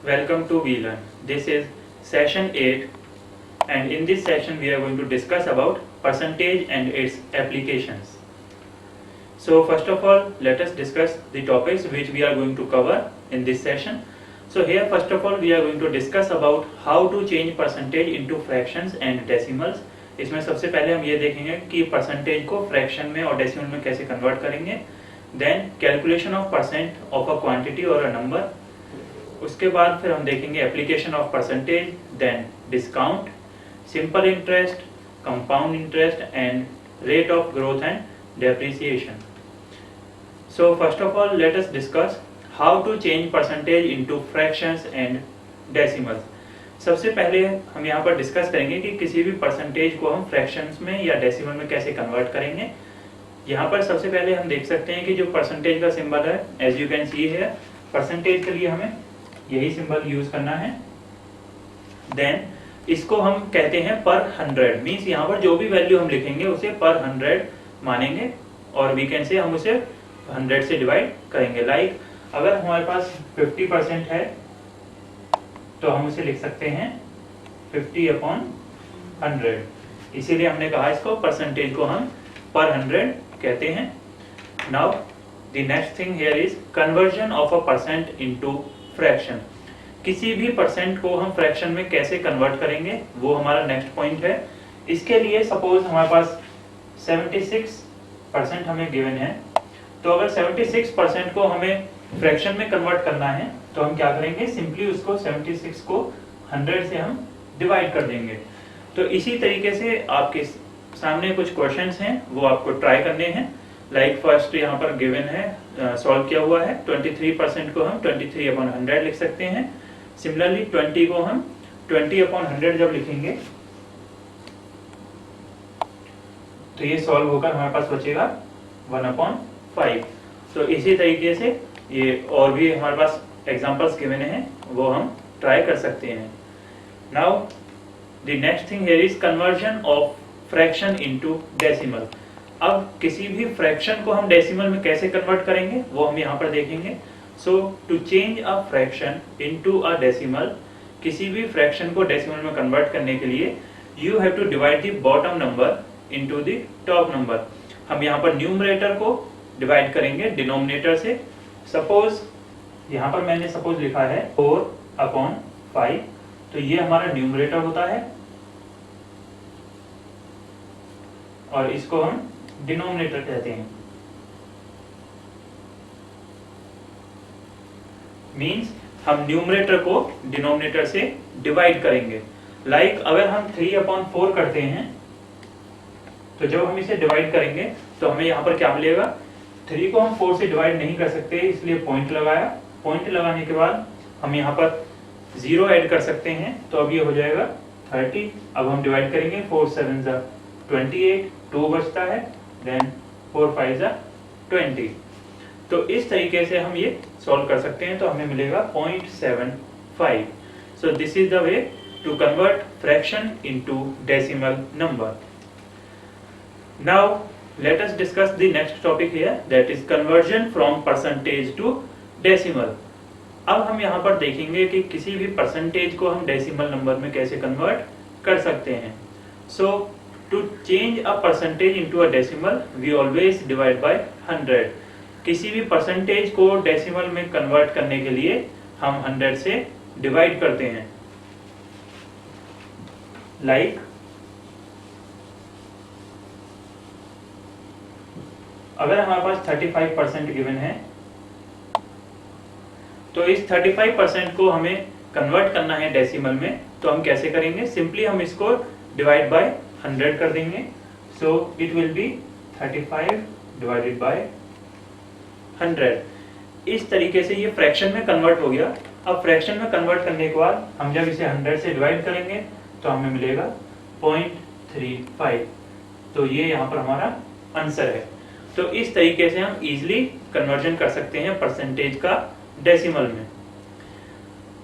Welcome to VLearn. This is session 8 and in this session we are going to discuss about percentage and its applications. So first of all, let us discuss the topics which we are going to cover in this session. So here first of all we are going to discuss about how to change percentage into fractions and decimals. इसमें सबसे पहले हम ये देखेंगे कि percentage को fraction में और डेसिमल में कैसे कन्वर्ट करेंगे. Then calculation of percent of a quantity और अ नंबर. उसके बाद फिर हम देखेंगे application of percentage, then discount, simple interest, compound interest and rate of growth and depreciation. So first of all let us discuss how to change percentage into fractions and decimals. सबसे पहले हम यहाँ पर डिस्कस करेंगे कि किसी भी percentage को हम फ्रैक्शंस में या डेसिमल में कैसे कन्वर्ट करेंगे. यहाँ पर सबसे पहले हम देख सकते हैं कि जो परसेंटेज का सिंबल है, एज यू कैन सी है, परसेंटेज के लिए हमें यही सिंबल यूज करना है. देन इसको हम कहते हैं पर 100. मीन्स यहाँ पर जो भी वैल्यू हम लिखेंगे उसे पर 100 मानेंगे और वी कैन से हम उसे 100 से डिवाइड करेंगे. लाइक अगर हमारे पास 50% है तो हम उसे लिख सकते हैं 50/100. इसीलिए हमने कहा इसको परसेंटेज को हम पर 100 कहते हैं. Now the next thing here is conversion of a percent into fraction. किसी भी परसेंट को हम फ्रैक्शन में कैसे कन्वर्ट करेंगे वो हमारा नेक्स्ट पॉइंट है. इसके लिए सपोज हमारे पास 76% हमें गिवन है, तो अगर 76% को हमें फ्रैक्शन में कन्वर्ट करना है तो हम क्या करेंगे, सिंपली उसको 76 को 100 से हम डिवाइड कर देंगे. तो इसी तरीके से आपके सामने कुछ क्वेश्चंस हैं वो आपको ट्राई करने हैं. लाइक फर्स्ट यहाँ पर गिवन है, सॉल्व किया हुआ है. 23% को हम 23/100 लिख सकते हैं. सिमिलरली 20 को हम 20/100 जब लिखेंगे तो ये सॉल्व होकर हमारे पास बचेगा 1/5. तो इसी तरीके से ये और भी हमारे पास एग्जांपल्स गिवन हैं वो हम ट्राई कर सकते हैं. Now the next thing here is conversion of fraction into decimal. अब किसी भी फ्रैक्शन को हम डेसिमल में कैसे कन्वर्ट करेंगे वो हम यहाँ पर देखेंगे. So to change a fraction into a decimal, किसी भी फ्रैक्शन को डेसिमल में कन्वर्ट करने के लिए you have to divide the bottom number into the top number. हम यहाँ पर न्यूमरेटर को डिवाइड करेंगे डिनोमिनेटर से. सपोज यहाँ पर मैंने सपोज लिखा है 4/5, तो ये हमारा न्यूमरेटर होता है और इसको हम डिनोमिनेटर कहते हैं. मींस हम न्यूमरेटर को डिनोमिनेटर से डिवाइड करेंगे. लाइक अगर हम 3/4 करते हैं तो जब हम इसे डिवाइड करेंगे तो हमें यहाँ पर क्या मिलेगा, 3 को हम 4 से डिवाइड नहीं कर सकते इसलिए पॉइंट लगाया. पॉइंट लगाने के बाद हम यहाँ पर 0 ऐड कर सकते हैं तो अब ये हो जाएगा 30. अब हम डिवाइड करेंगे 4 7 28, 2 बचता है, देन 4 5 20. तो इस तरीके से हम ये सॉल्व कर सकते हैं. तो हमें मिलेगा 0.75. So this is the way to convert fraction into decimal number. Now let us discuss the next topic here, that is conversion from percentage to decimal. अब हम यहाँ पर देखेंगे कि किसी भी परसेंटेज को हम डेसिमल नंबर में कैसे कन्वर्ट कर सकते हैं. So to change a percentage into a decimal we always divide by 100. किसी भी परसेंटेज को डेसिमल में कन्वर्ट करने के लिए हम 100 से डिवाइड करते हैं. लाइक अगर हमारे पास 35% गिवन है तो इस 35% को हमें कन्वर्ट करना है डेसिमल में, तो हम कैसे करेंगे, सिंपली हम इसको डिवाइड बाय 100 कर देंगे. So it will be 35 divided by 100. इस तरीके से ये फ्रैक्शन में कन्वर्ट हो गया. अब फ्रैक्शन में कन्वर्ट करने के बाद हम जब इसे 100 से डिवाइड करेंगे तो हमें मिलेगा 0.35. तो ये यहाँ पर हमारा आंसर है. तो इस तरीके से हम इजीली कन्वर्जन कर सकते हैं परसेंटेज का डेसिमल में.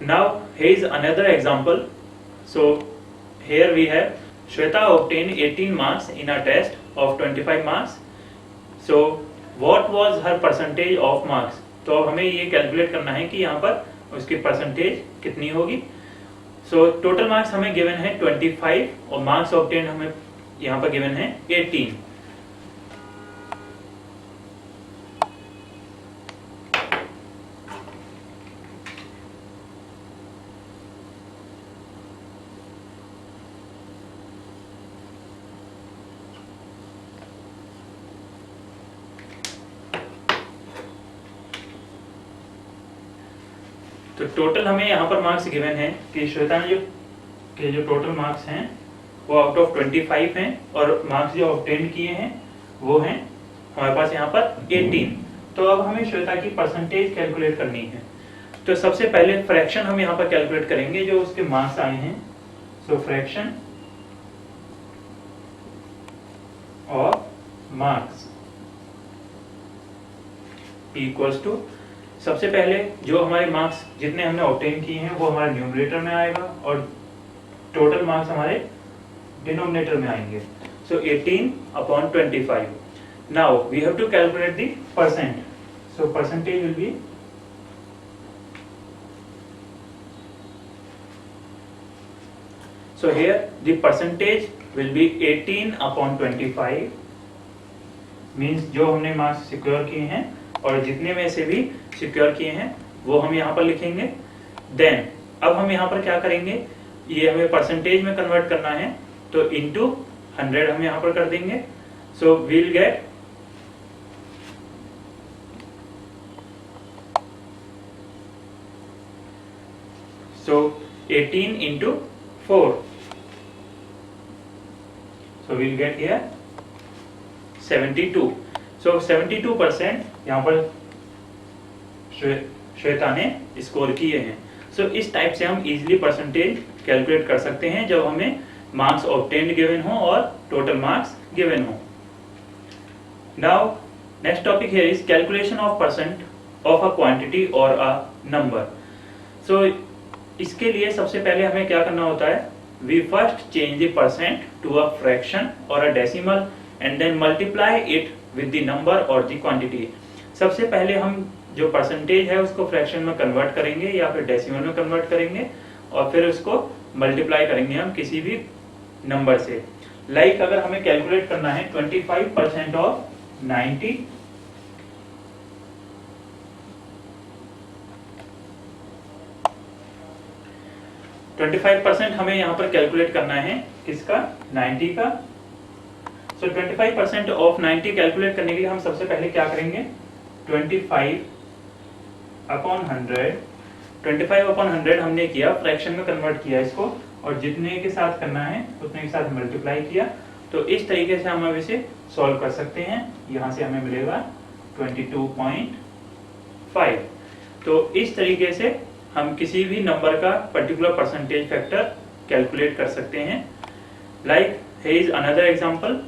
Now here is another example. So here we have Shweta obtained 18 marks in a test of 25 marks. So what was her percentage of marks? तो अब हमें ये कैलकुलेट करना है कि यहाँ पर उसकी परसेंटेज कितनी होगी। सो टोटल मार्क्स हमें गिवन है 25 और मार्क्स ऑब्टेन हमें यहाँ पर गिवन है 18। तो टोटल हमें यहाँ पर मार्क्स गिवन है कि श्वेता ने जो टोटल मार्क्स हैं वो आउट ऑफ 25 हैं और मार्क्स जो ऑब्टेन किए हैं वो हैं हमारे पास यहाँ पर 18। तो अब हमें श्वेता की परसेंटेज कैलकुलेट करनी है। तो सबसे पहले फ्रैक्शन हम यहाँ पर कैलकुलेट करेंगे जो उसके मार्क्स आए हैं। So fraction of marks equals to, सबसे पहले जो हमारे मार्क्स जितने हमने ऑब्टेन किए हैं वो हमारे न्यूमरेटर में आएगा और टोटल मार्क्स हमारे डिनोमिनेटर में आएंगे। So 18/25। Now we have to calculate the percent. So percentage will be so here the percentage will be 18/25 means जो हमने मार्क्स सिक्योर किए हैं और जितने में से भी सिक्योर किए हैं वो हम यहाँ पर लिखेंगे। देन अब हम यहाँ पर क्या करेंगे, ये हमें परसेंटेज में कन्वर्ट करना है तो इनटू 100 हम यहाँ पर कर देंगे। So we'll get so 18 into 4, so we'll get here 72. so 72% यहाँ पर श्वेता ने स्कोर किए हैं। सो इस टाइप से हम इजीली परसेंटेज कैलकुलेट कर सकते हैं जब हमें मार्क्स ऑब्टेन्ड गिवन हो और टोटल मार्क्स गिवन हो। Now next topic here is calculation of percent of a quantity और अ नंबर। सो इसके लिए सबसे पहले हमें क्या करना होता है, we first change the percent to a fraction और a decimal and then multiply it with the number और द क्वांटिटी। सबसे पहले हम जो परसेंटेज है उसको फ्रैक्शन में कन्वर्ट करेंगे या फिर डेसिमल में कन्वर्ट करेंगे और फिर उसको मल्टीप्लाई करेंगे हम किसी भी नंबर से। लाइक अगर हमें कैलकुलेट करना है 25% ऑफ 90 25% हमें यहाँ पर कैलकुलेट करना है किसका, 90 का। सो 25% ऑफ 90 कैलकुलेट करने के लिए हम सबसे पहले क्या करेंगे, 25/100 हमने किया, फ्रैक्शन में कन्वर्ट किया इसको और जितने के साथ करना है उतने के साथ मल्टीप्लाई किया। तो इस तरीके से हम अब इसे सॉल्व कर सकते हैं। यहाँ से हमें मिलेगा 22.5। तो इस तरीके से हम किसी भी नंबर का पर्टिकुलर परसेंटेज फैक्टर कैलकुलेट कर सकते हैं। Like here is another example,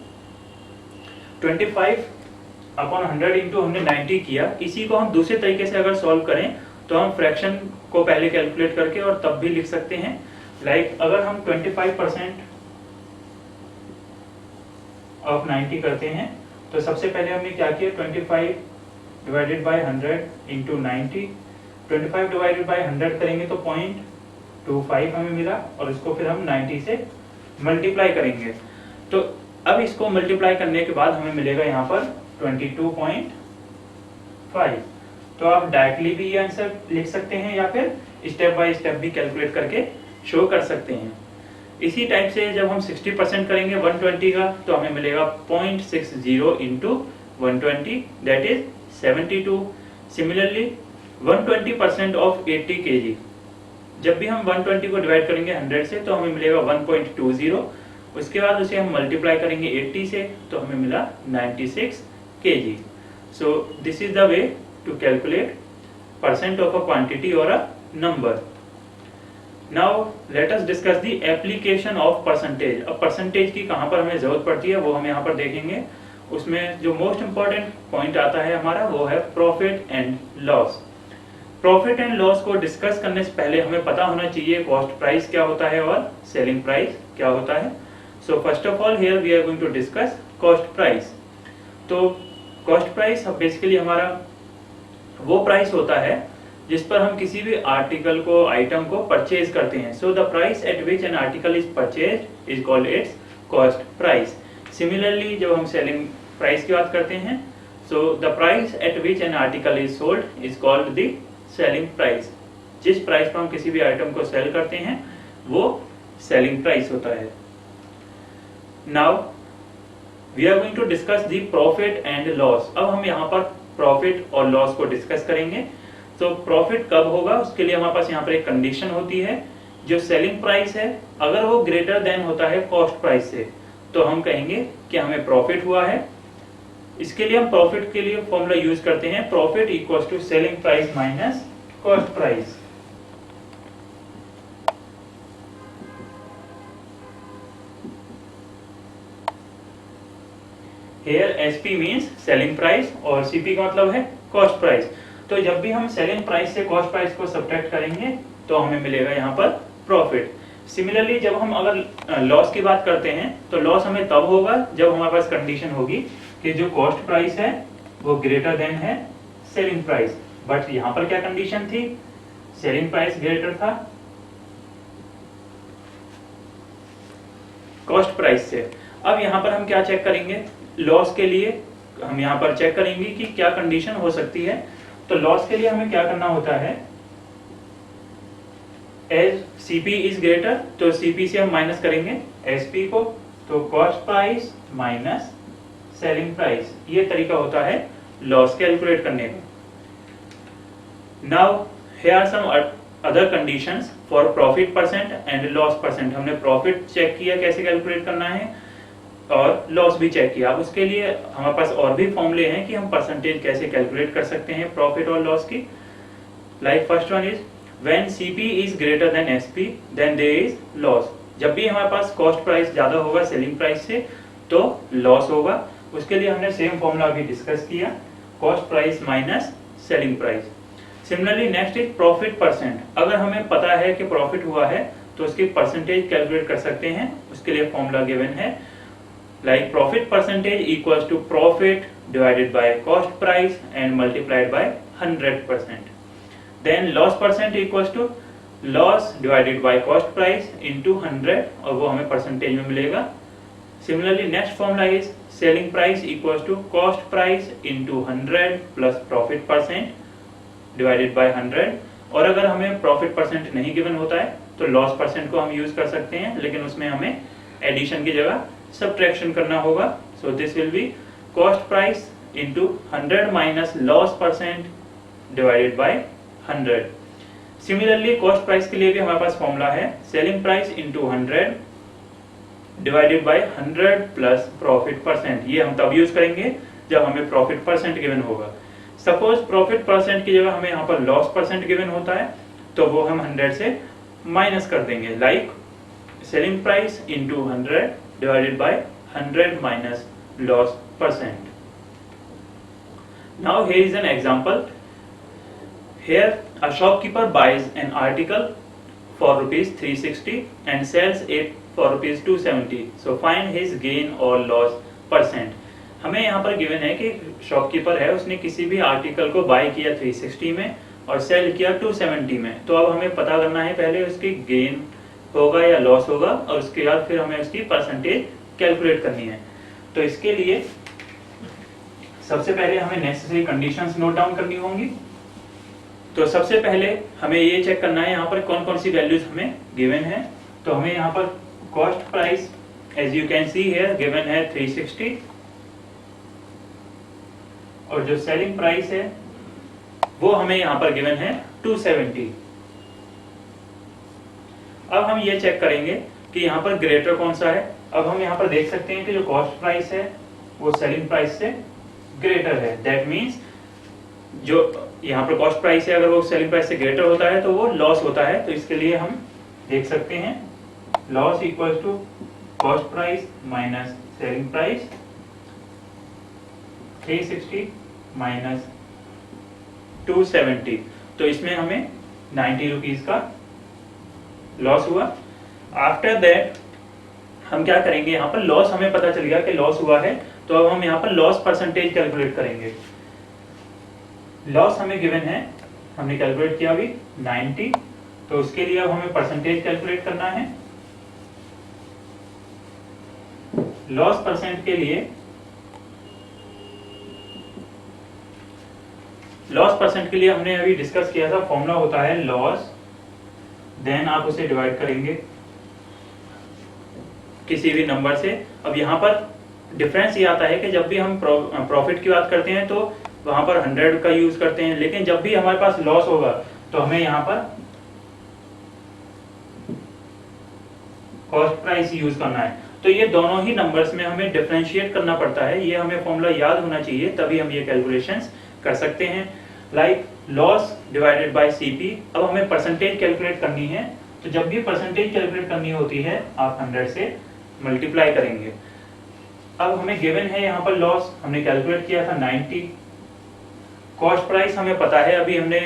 25/100 into हमने 90 किया। इसी को हम दूसरे तरीके से अगर सॉल्व करें तो हम फ्रैक्शन को पहले कैलकुलेट करके और तब भी लिख सकते हैं। लाइक अगर हम 25% ऑफ 90 करते हैं तो सबसे पहले हमने क्या किया, 25/100 इंटू 90, 25/100 करेंगे तो 0.25 हमें मिला और इसको फिर हम 90 से मल्टीप्लाई करेंगे। तो अब इसको मल्टीप्लाई करने के बाद हमें मिलेगा यहाँ पर 22.5। तो आप डायरेक्टली भी ये आंसर लिख सकते हैं या फिर स्टेप बाय स्टेप भी कैलकुलेट करके शो कर सकते हैं। इसी टाइप से जब हम 60% करेंगे 120 का तो हमें मिलेगा 0.60 into 120 that is 72। Similarly 120% of 80 kg, जब भी हम 120 को डिवाइड करेंगे 100 से तो हमें मिलेगा 1.20। उसके बाद उसे हम मल्टीप्लाई करेंगे 80 से तो हमें मिला 96 kg। So this is the way to calculate percent of a quantity और a number. Now let us discuss the application of percentage. अब परसेंटेज की कहाँ पर हमें जरूरत पड़ती है वो हम यहाँ पर देखेंगे। उसमें जो मोस्ट इंपॉर्टेंट पॉइंट आता है हमारा वो है profit and loss. Profit and loss को डिस्कस करने से पहले हमें पता होना चाहिए कॉस्ट प्राइस क्या होता है और सेलिंग प्राइस क्या होता है। So first of all here we are going to discuss cost price. तो कॉस्ट प्राइस बेसिकली हमारा वो प्राइस होता है जिस पर हम किसी भी आर्टिकल को, आइटम को परचेज करते हैं। So the price at which an article is purchased is called its cost price. Similarly जब हम सेलिंग प्राइस की बात करते हैं, so the price at which an article is sold is called the selling price. जिस price पर हम किसी भी आइटम को सेल करते हैं वो सेलिंग प्राइस होता है। Now we are going to discuss the profit and loss. अब हम यहाँ पर प्रॉफिट और लॉस को डिस्कस करेंगे। तो प्रॉफिट कब होगा, उसके लिए हमारे पास यहाँ पर एक कंडीशन होती है। जो सेलिंग प्राइस है अगर वो ग्रेटर देन होता है कॉस्ट प्राइस से, तो हम कहेंगे कि हमें प्रॉफिट हुआ है। इसके लिए हम प्रॉफिट के लिए फॉर्मूला यूज करते हैं, profit equals to selling price minus cost price. Here SP means selling price और CP का मतलब है cost price। तो जब भी हम सेलिंग प्राइस से कॉस्ट प्राइस को सब्ट्रैक्ट करेंगे तो हमें मिलेगा यहाँ पर प्रॉफिट। सिमिलरली जब हम अगर लॉस की बात करते हैं तो लॉस हमें तब होगा जब हमारे पास कंडीशन होगी कि जो कॉस्ट प्राइस है वो ग्रेटर देन है सेलिंग प्राइस। बट यहाँ पर क्या कंडीशन थी, सेलिंग प्राइस ग्रेटर था कॉस्ट प्राइस से। अब यहाँ पर हम क्या चेक करेंगे, लॉस के लिए हम यहाँ पर चेक करेंगे कि क्या कंडीशन हो सकती है। तो लॉस के लिए हमें क्या करना होता है, एज सीपी इज ग्रेटर, तो सीपी से हम माइनस करेंगे एसपी को, तो cost price minus selling price. ये तरीका होता है लॉस कैलकुलेट करने का। Now here are some other conditions for profit percent and loss percent. हमने प्रॉफिट चेक किया कैसे कैलकुलेट करना है और लॉस भी चेक किया। अब उसके लिए हमारे पास और भी फॉर्मूले हैं कि हम परसेंटेज कैसे कैलकुलेट कर सकते हैं प्रॉफिट और लॉस की। Like first one is when CP is greater than SP then there is loss. जब भी हमारे पास कॉस्ट प्राइस ज्यादा होगा सेलिंग प्राइस से तो लॉस होगा। उसके लिए हमने सेम फॉर्मूला भी डिस्कस किया, cost price minus selling price. Similarly next is profit percent. अगर हमें पता है कि प्रॉफिट हुआ है तो उसकी परसेंटेज कैलकुलेट कर सकते हैं। उसके लिए फॉर्मूला गिवन है, like profit percentage equals to profit divided by cost price and multiplied by 100%. Then loss percent equals to loss divided by cost price into 100 और वो हमें परसेंटेज में मिलेगा। Similarly next formula is selling price equals to cost price into 100 plus profit percent divided by 100। और अगर हमें profit percent नहीं given होता है तो लॉस परसेंट को हम यूज कर सकते हैं, लेकिन उसमें हमें एडिशन की जगह सब्ट्रैक्शन करना होगा। So this will be cost price into 100 minus loss percent divided by 100। Similarly cost price के लिए भी हमारे पास फॉर्मूला है, selling price into 100 divided by 100 plus profit percent. ये हम तब यूज करेंगे जब हमें प्रॉफिट परसेंट गिवन होगा। सपोज प्रॉफिट परसेंट की जगह हमें यहाँ पर लॉस परसेंट गिवन होता है तो वो हम 100 से माइनस कर देंगे। Like selling price into 100 divided by 100 minus loss percent. Now here is an example. Here a shopkeeper buys an article for rupees 360 and sells it for rupees 270. So find his gain or loss percent. हमें यहाँ पर given है कि shopkeeper है, उसने किसी भी article को बाय किया 360 में और सेल किया 270 में। तो अब हमें पता करना है पहले उसकी गेन होगा या लॉस होगा और उसके बाद फिर हमें उसकी परसेंटेज कैलकुलेट करनी है। तो इसके लिए सबसे पहले हमें नेसेसरी कंडीशंस नोट डाउन करनी होंगी। तो सबसे पहले हमें ये चेक करना है यहाँ पर कौन कौन सी वैल्यूज हमें गिवन है। तो हमें यहाँ पर cost price as you can see here given है 360 और जो सेलिंग प्राइस है वो हमें यहाँ पर गिवन है 270। अब हम ये चेक करेंगे कि यहाँ पर ग्रेटर कौन सा है। अब हम यहाँ पर देख सकते हैं कि जो कॉस्ट प्राइस है वो सेलिंग प्राइस से ग्रेटर है। दैट मीन्स जो यहाँ पर कॉस्ट प्राइस है अगर वो सेलिंग प्राइस से ग्रेटर होता है तो वो लॉस होता है। तो इसके लिए हम देख सकते हैं loss equals to cost price minus selling price, 360 minus 270। तो इसमें हमें 90 रुपीज का लॉस हुआ। आफ्टर दैट हम क्या करेंगे, यहाँ पर लॉस हमें पता चल गया कि लॉस हुआ है तो अब हम यहाँ पर लॉस परसेंटेज कैलकुलेट करेंगे। लॉस हमें गिवन है हमने कैलकुलेट किया अभी 90, तो उसके लिए अब हमें परसेंटेज कैलकुलेट करना है। लॉस परसेंट के लिए हमने अभी डिस्कस किया था, फॉर्मूला होता है लॉस, देन आप उसे डिवाइड करेंगे किसी भी नंबर से। अब यहाँ पर डिफरेंस ये आता है कि जब भी हम प्रॉफिट की बात करते हैं तो वहां पर 100 का यूज करते हैं, लेकिन जब भी हमारे पास लॉस होगा तो हमें यहाँ पर कॉस्ट प्राइस यूज करना है। तो ये दोनों ही नंबर्स में हमें डिफरेंशिएट करना पड़ता है, ये हमें फॉर्मूला याद होना चाहिए, तभी हम ये कैलकुलेशंस कर सकते हैं। Like loss divided by CP. अब हमें परसेंटेज कैलकुलेट करनी है, तो जब भी परसेंटेज कैलकुलेट करनी होती है आप 100 से मल्टीप्लाई करेंगे। अब हमें गिवन है यहाँ पर लॉस, हमने कैलकुलेट किया था 90। कॉस्ट प्राइस हमें पता है, अभी हमने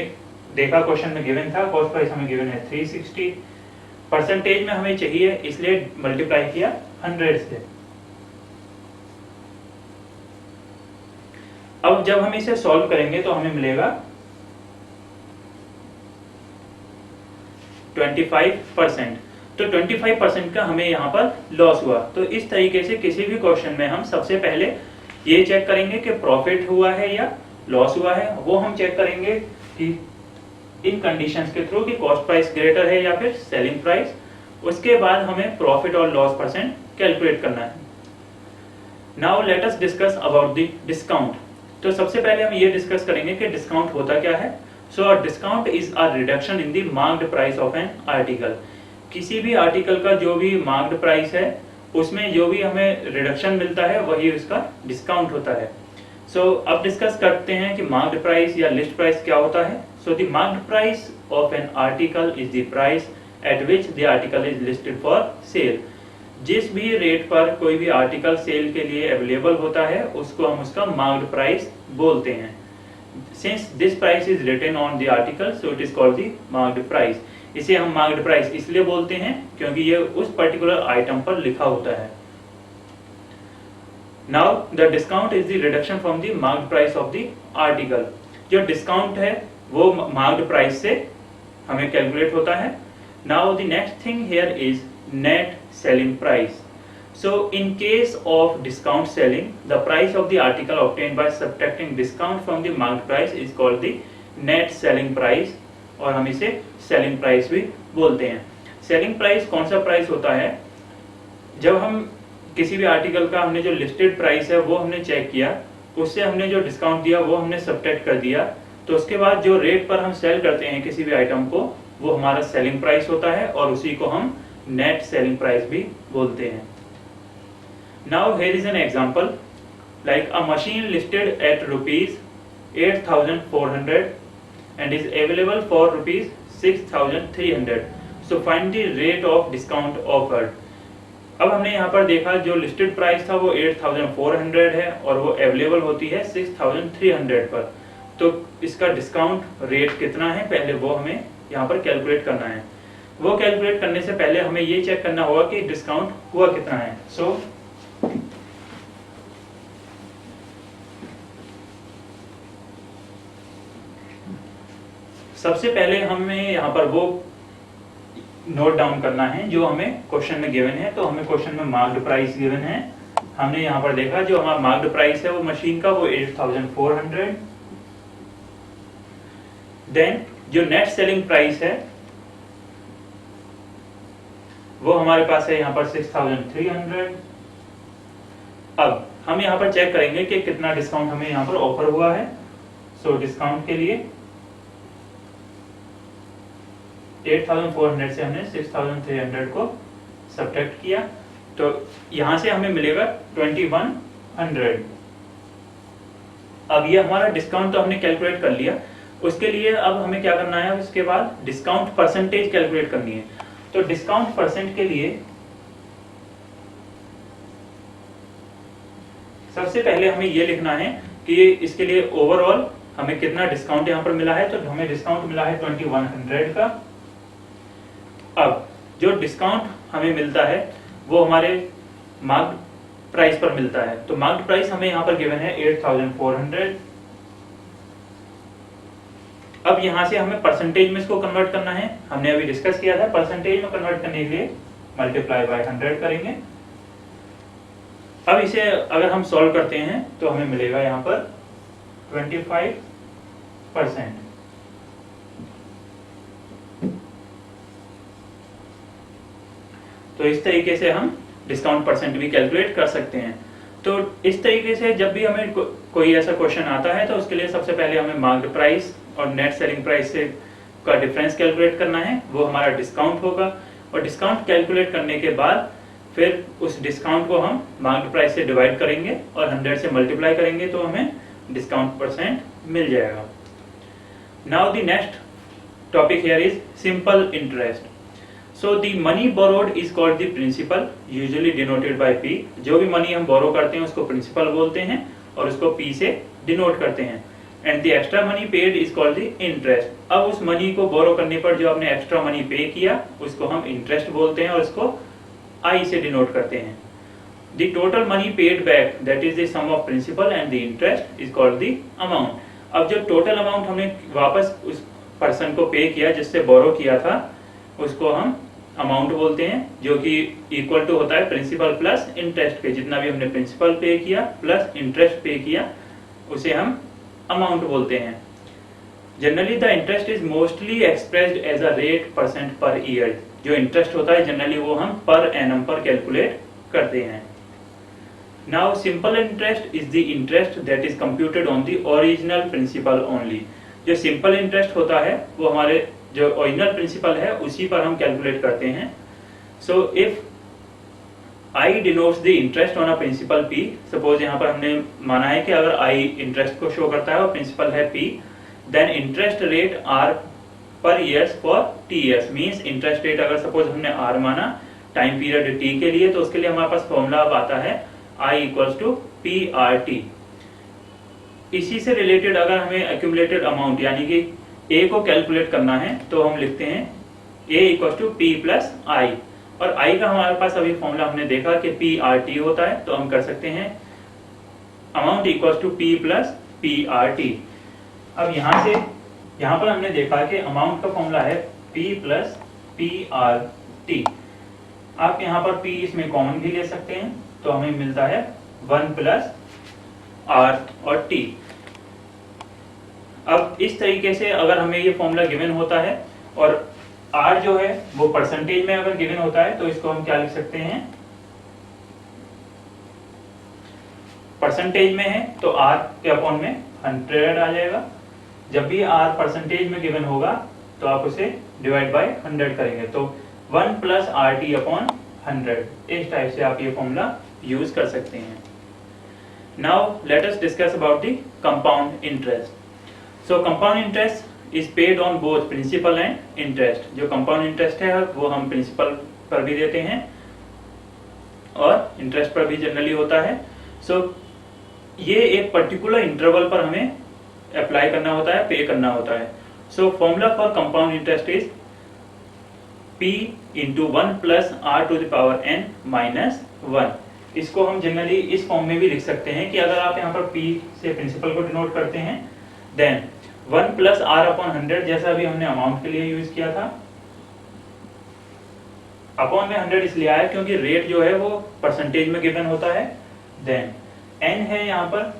देखा क्वेश्चन में गिवन था, कॉस्ट प्राइस हमें गिवन है 360। परसेंटेज में हमें चाहिए इसलिए मल्टीप्लाई किया 100 से। अब जब हम इसे सॉल्व करेंगे तो हमें मिलेगा 25%। तो 25% का हमें यहाँ पर लॉस हुआ। तो इस तरीके से किसी भी क्वेश्चन में हम सबसे पहले ये चेक करेंगे कि प्रॉफिट हुआ है या लॉस हुआ है, वो हम चेक करेंगे कि इन कंडीशंस के थ्रू कि कॉस्ट प्राइस ग्रेटर है या फिर सेलिंग प्राइस। उसके बाद हमें प्रॉफिट और लॉस परसेंट कैलकुलेट करना है। Now let us discuss about the discount. तो सबसे पहले हम ये डिस्कस करेंगे कि डिस्काउंट होता क्या है। So discount is a reduction in the marked price of an article. किसी भी आर्टिकल का जो भी मार्क्ड प्राइस है उसमें जो भी हमें रिडक्शन मिलता है वही उसका डिस्काउंट होता है। सो अब डिस्कस करते हैं कि मार्क्ड प्राइस या लिस्ट प्राइस क्या होता है। So the marked price of an article is the price at which the article is listed for sale. जिस भी रेट पर कोई भी आर्टिकल सेल के लिए अवेलेबल होता है उसको हम उसका मार्क्ड प्राइस बोलते हैं। Since this price is written on the article so it is called the marked price. इसे हम मार्क्ड प्राइस इसलिए बोलते हैं क्योंकि ये उस पर्टिकुलर आइटम पर लिखा होता है। Now the discount is the reduction from the marked price of the article. जो डिस्काउंट है वो मार्क्ड प्राइस से हमें कैलकुलेट होता है। Now the next thing here is net selling price. So in case of discount selling, the price of the article obtained by subtracting discount from the marked price is called the net selling price, और हम इसे selling price भी बोलते हैं। selling price कौन सा price होता है? जब हम किसी भी आर्टिकल का हमने जो लिस्टेड प्राइस है वो हमने चेक किया, उससे हमने जो डिस्काउंट दिया वो हमने सब्ट्रैक्ट कर दिया, तो उसके बाद जो रेट पर हम सेल करते हैं किसी भी आइटम को वो हमारा सेलिंग प्राइस होता है और उसी को हम नेट सेलिंग प्राइस भी बोलते हैं। Now here is an example, like a machine listed at rupees 8,400 and is available for rupees 6,300. So find the rate of discount offered. अब हमने यहाँ पर देखा जो लिस्टेड प्राइस था वो 8,400 है और वो अवेलेबल होती है 6,300 पर। तो इसका डिस्काउंट रेट कितना है पहले वो हमें यहाँ पर कैलकुलेट करना है। वो कैलकुलेट करने से पहले हमें ये चेक करना होगा कि डिस्काउंट हुआ कितना है। सो सबसे पहले हमें यहाँ पर वो नोट डाउन करना है जो हमें क्वेश्चन में गिवन है। तो हमें क्वेश्चन में मार्क्ड प्राइस गिवन है, हमने यहाँ पर देखा जो हमारा मार्क्ड प्राइस है वो मशीन का वो 8,400। देन जो नेट सेलिंग प्राइस है वो हमारे पास है यहाँ पर 6,300। अब हम यहाँ पर चेक करेंगे कि कितना डिस्काउंट हमें यहाँ पर ऑफर हुआ है। सो डिस्काउंट के लिए 8,400 से हमने 6,300 को सब्ट्रैक्ट किया, तो यहां से हमें मिलेगा 2,100। अब ये हमारा डिस्काउंट तो हमने कैलकुलेट कर लिया। उसके लिए अब हमें क्या करना है, उसके बाद डिस्काउंट परसेंटेज कैलकुलेट करनी है। तो डिस्काउंट परसेंट के लिए सबसे पहले हमें ये लिखना है कि इसके लिए ओवरऑल हमें कितना डिस्काउंट यहाँ पर मिला है। तो हमें डिस्काउंट मिला है 2,100 का। अब जो डिस्काउंट हमें मिलता है वो हमारे मार्क्ड प्राइस पर मिलता है। तो मार्क्ड प्राइस हमें यहाँ पर गिवन है 8,400। अब यहाँ से हमें परसेंटेज में इसको कन्वर्ट करना है, हमने अभी डिस्कस किया था। परसेंटेज में कन्वर्ट करने के लिए मल्टीप्लाई बाय 100 करेंगे। अब इसे अगर हम सॉल्व करते हैं तो हमें मिलेगा यहाँ पर 25%। तो इस तरीके से हम डिस्काउंट परसेंट भी कैलकुलेट कर सकते हैं। तो इस तरीके से जब भी हमें कोई ऐसा क्वेश्चन आता है तो उसके लिए सबसे पहले हमें मार्केट प्राइस और नेट सेलिंग प्राइस से का डिफरेंस कैलकुलेट करना है, वो हमारा डिस्काउंट होगा। और डिस्काउंट कैलकुलेट करने के बाद फिर उस डिस्काउंट को हम मार्केट प्राइस से डिवाइड करेंगे और 100 से मल्टीप्लाई करेंगे तो हमें डिस्काउंट परसेंट मिल जाएगा। Now the next topic here is simple interest. So the money borrowed is called the principal, usually denoted by P। जो भी मनी हम बोरो करते हैं उसको प्रिंसिपल बोलते हैं और उसको P से डिनोट करते हैं। And the extra money paid is called the interest। अब उस मनी को बोरो करने पर जो आपने एक्स्ट्रा मनी पे किया उसको हम इंटरेस्ट बोलते हैं और इसको I से डिनोट करते हैं। The total money paid back, that is the sum of principal and the interest, is called the amount। अब जो टोटल अमाउंट हमने वापस उस पर्सन को पे किया जिससे बोरो किया था उसको हम अमाउंट बोलते हैं, जो कि इक्वल टू होता है प्रिंसिपल प्लस इंटरेस्ट पे। जितना भी हमने प्रिंसिपल पे किया प्लस इंटरेस्ट पे किया उसे हम अमाउंट बोलते हैं। Generally the interest is mostly expressed as a rate percent per year. जो इंटरेस्ट होता है जनरली वो हम पर एनम पर कैलकुलेट करते हैं। Now simple interest is the interest that is computed on the original principal only. जो simple interest होता है वो हमारे जो ओरिजिनल प्रिंसिपल है उसी पर हम कैलकुलेट करते हैं। So if I denotes the interest on a principal P, suppose यहाँ पर हमने माना है कि अगर I इंटरेस्ट को शो करता है और प्रिंसिपल है P, then interest rate R per years for T years। Means interest rate अगर सपोज हमने R माना टाइम पीरियड T के लिए तो उसके लिए हमारे पास फॉर्मूला अब आता है I इक्वल्स टू PRT। इसी से रिलेटेड अगर हमें एक्यूमुलेटेड अमाउंट यानी कि A को कैलकुलेट करना है तो हम लिखते हैं A equals to P plus I। और I का हमारे पास अभी फॉर्मूला हमने देखा कि PRT होता है, तो हम कर सकते हैं amount equals to P plus PRT। अब यहाँ पर हमने देखा कि अमाउंट का फॉर्मूला है P प्लस PRT। आप यहाँ पर P इसमें कॉमन भी ले सकते हैं तो हमें मिलता है 1 प्लस R और T। अब इस तरीके से अगर हमें ये फॉर्मूला गिवन होता है और R जो है वो परसेंटेज में अगर गिवन होता है तो इसको हम क्या लिख सकते हैं, परसेंटेज में है तो R के अपॉन में 100 आ जाएगा। जब भी R परसेंटेज में गिवन होगा तो आप उसे डिवाइड बाय 100 करेंगे तो 1 प्लस RT अपॉन 100। इस टाइप से आप ये फॉर्मूला यूज कर सकते हैं। Now let us discuss about the compound interest. So compound interest is paid on both principal and interest. जो कंपाउंड इंटरेस्ट है वो हम प्रिंसिपल पर भी देते हैं और इंटरेस्ट पर भी जनरली होता है। सो ये एक पर्टिकुलर इंटरवल पर हमें अप्लाई करना होता है, पे करना होता है। So formula for compound interest is P into 1 plus R to the power n minus 1। इसको हम जनरली इस फॉर्म में भी लिख सकते हैं कि अगर आप यहाँ पर P से प्रिंसिपल को डिनोट करते हैं देन 1 प्लस R अपॉन 100, जैसा अभी हमने अमाउंट के लिए यूज किया था। अपॉन में 100 इसलिए आया क्योंकि रेट जो है वो परसेंटेज में गिवन होता है। देन n है यहाँ पर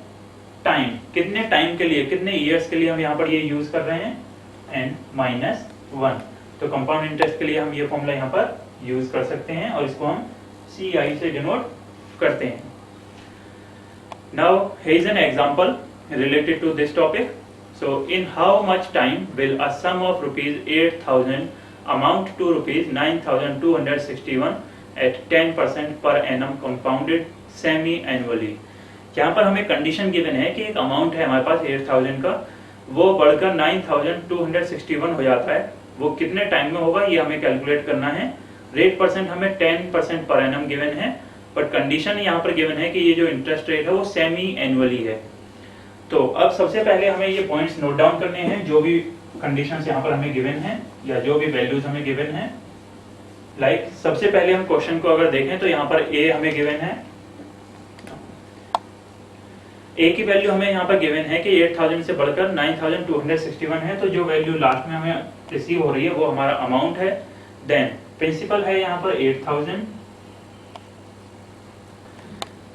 टाइम, कितने टाइम के लिए, कितने ईयर्स के लिए हम यहाँ पर ये यूज कर रहे हैं, n माइनस 1। तो कंपाउंड इंटरेस्ट के लिए हम ये फॉर्मूला यहाँ पर यूज कर सकते हैं और इसको हम CI से डिनोट करते हैं। Now here is an example related to this topic. So in how much time will a sum of rupees 8,000 amount to rupees 9,261 at 10% per annum compounded semi-annually? यहाँ पर हमें कंडीशन गिवन है कि एक amount है हमारे पास 8,000 का, वो बढ़कर 9,261 हो जाता है। वो कितने टाइम में होगा ये हमें कैलकुलेट करना है। रेट परसेंट हमें 10% पर एनम गिवन है, बट कंडीशन यहाँ पर गिवन है कि ये जो इंटरेस्ट रेट है वो सेमी एनुअली है। तो अब सबसे पहले हमें ये पॉइंट्स नोट डाउन करने हैं, जो भी कंडीशंस यहाँ पर हमें गिवन है या जो भी वैल्यूज हमें गिवन है। लाइक सबसे पहले हम क्वेश्चन को अगर देखें तो यहाँ पर A हमें गिवन है ए की वैल्यू हमें यहाँ पर गिवन है कि 8000 से बढ़कर 9261 है, तो जो वैल्यू लास्ट में हमें रिसीव हो रही है वो हमारा अमाउंट है। देन प्रिंसिपल है यहाँ पर 8000।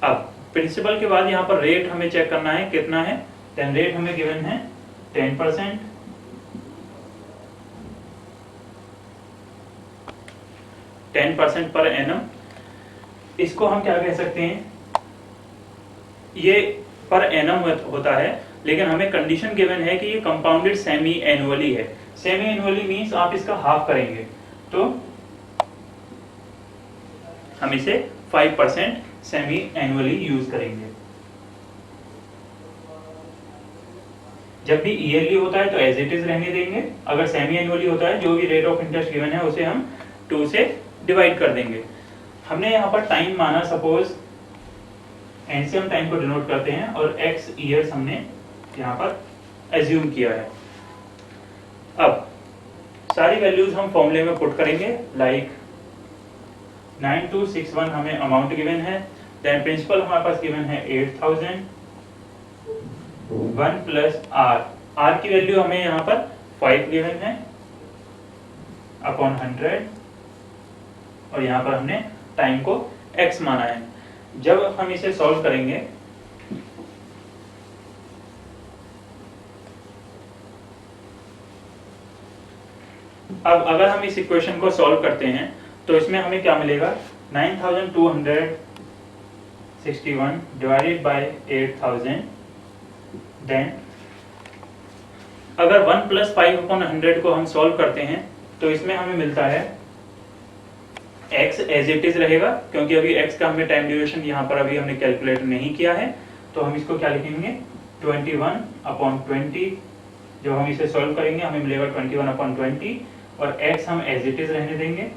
अब प्रिंसिपल के बाद यहाँ पर रेट हमें चेक करना है कितना है। देन रेट हमें गिवन है 10%। 10% पर एनम। इसको हम क्या कह सकते हैं, ये पर एनम होता है, लेकिन हमें कंडीशन गिवन है कि ये कंपाउंडेड सेमी एनुअली है। सेमी एनुअली मींस आप इसका हाफ करेंगे, तो हम इसे 5% सेमी एनुअली यूज करेंगे। जब भी ईयरली होता है तो एज इट इज रहने देंगे। अगर सेमी एनुअली होता है, जो भी रेट ऑफ इंटरेस्ट गिवन है उसे हम 2 से डिवाइड कर देंगे। हमने यहाँ पर टाइम माना, सपोज एन से हम टाइम को डिनोट करते हैं, और x ईयर्स हमने यहाँ पर एज्यूम किया है। अब सारी वैल्यूज हम फॉर्मूले में पुट करेंगे, लाइक 9261 हमें अमाउंट गिवन है। देन प्रिंसिपल हमारे पास गिवन है 8000। 1 प्लस r की वैल्यू हमें यहाँ पर 5 गिवन है अपॉन 100, और यहाँ पर हमने टाइम को x माना है। जब हम इसे सॉल्व करेंगे, अब अगर हम इस इक्वेशन को सॉल्व करते हैं तो इसमें हमें क्या मिलेगा, 9261 डिवाइडेड बाय 8000। देन अगर 1 प्लस 5 अपॉन 100 को हम सॉल्व करते हैं तो इसमें हमें मिलता है x एज इट इज रहेगा, क्योंकि अभी x का हमें टाइम ड्यूरेशन यहाँ पर अभी हमने कैलकुलेट नहीं किया है, तो हम इसको क्या लिखेंगे 21 अपॉन 20। जब हम इसे सॉल्व करेंगे हमें मिलेगा 21 अपॉन 20, और x हम एज इट इज रहने देंगे।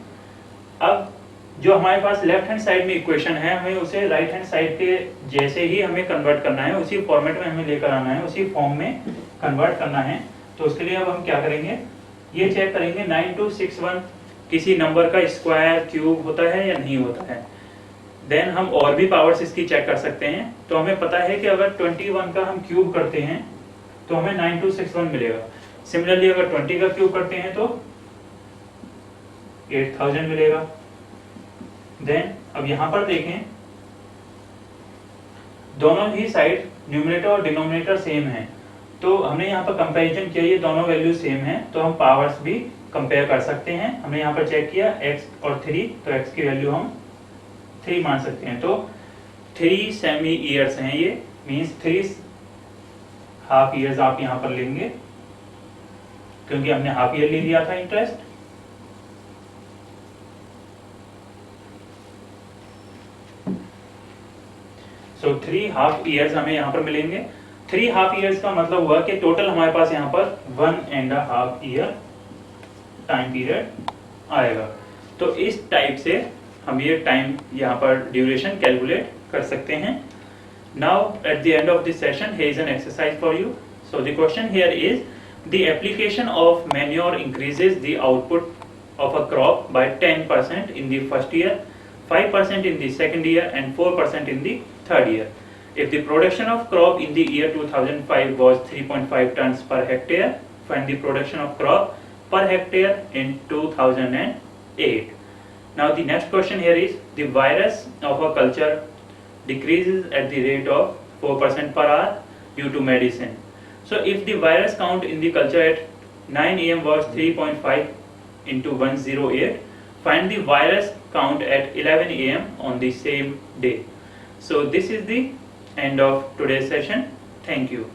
अब जो हमारे पास लेफ्ट हैंड साइड में इक्वेशन है, हमें उसे राइट हैंड साइड के जैसे ही हमें कन्वर्ट करना है, उसी फॉर्मेट में हमें लेकर आना है, उसी फॉर्म में कन्वर्ट करना है। तो उसके लिए अब हम क्या करेंगे, ये चेक करेंगे 9261 किसी नंबर का स्क्वायर क्यूब होता है या नहीं होता है। देन हम और भी पावर्स इसकी चेक कर सकते हैं। तो हमें पता है कि अगर 21 का हम क्यूब करते हैं तो हमें 9261 मिलेगा। सिमिलरली अगर 20 का क्यूब करते हैं तो 8000 मिलेगा। देन अब यहां पर देखें, दोनों ही साइड न्यूमरेटर और डिनोमिनेटर सेम है, तो हमने यहाँ पर कंपैरिजन किया, ये दोनों वैल्यू सेम है, तो हम पावर्स भी कंपेयर कर सकते हैं। हमने यहाँ पर चेक किया x और 3, तो x की वैल्यू हम 3 मान सकते हैं। तो 3 सेमी ईयर्स हैं, ये मींस 3 हाफ ईयर्स आप यहाँ पर लेंगे, क्योंकि हमने हाफ ईयरली लिया था इंटरेस्ट। सो 3 हाफ ईयर्स हमें यहाँ पर मिलेंगे। 3 हाफ ईयर्स का मतलब हुआ कि टोटल हमारे पास यहाँ पर 1.5 ईयर टाइम पीरियड आएगा। तो इस टाइप से हम ये टाइम यहाँ पर ड्यूरेशन कैलकुलेट कर सकते हैं। Now at the end of this session here is an exercise for you. So the question here is, the application of manure increases the output of a crop by 10% in the first year, 5% in the second year and 4% in the third year. If the production of crop in the year 2005 was 3.5 tons per hectare, find the production of crop per hectare in 2008. Now the next question here is, the virus of a culture decreases at the rate of 4% per hour due to medicine. So if the virus count in the culture at 9 am was 3.5 into 108, find the virus count at 11 am on the same day. So this is the end of today's session. Thank you.